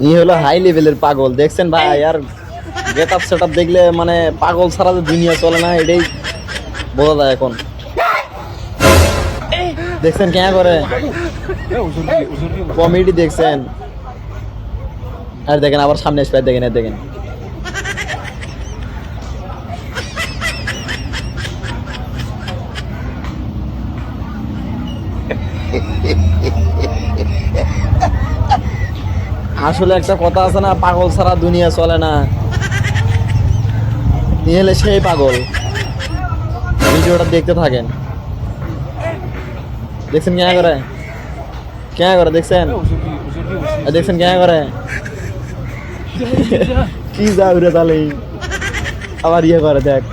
ই হলো হাই লেভেলের পাগল, দেখছেন ভাই? আর গেট আপ সেট আপ দেখলে মানে পাগল ছাড়া যে দুনিয়া চলে না, এটাই বোঝা যায় এখন। দেখছেন কেন করে কমেডি দেখছেন? আর দেখেন আবার সামনে এসে দেখেন, আর দেখেন আসলে একটা কথা আছে না, পাগল ছাড়া দুনিয়া চলে না। নিয়ে এলে সেই পাগল। ভিডিওটা দেখতে থাকেন। দেখছেন কেন করে? কেন করে দেখছেন? দেখছেন কেন করে? কি যাবে রে তাহলে আবার ইয়ে করে দেখ।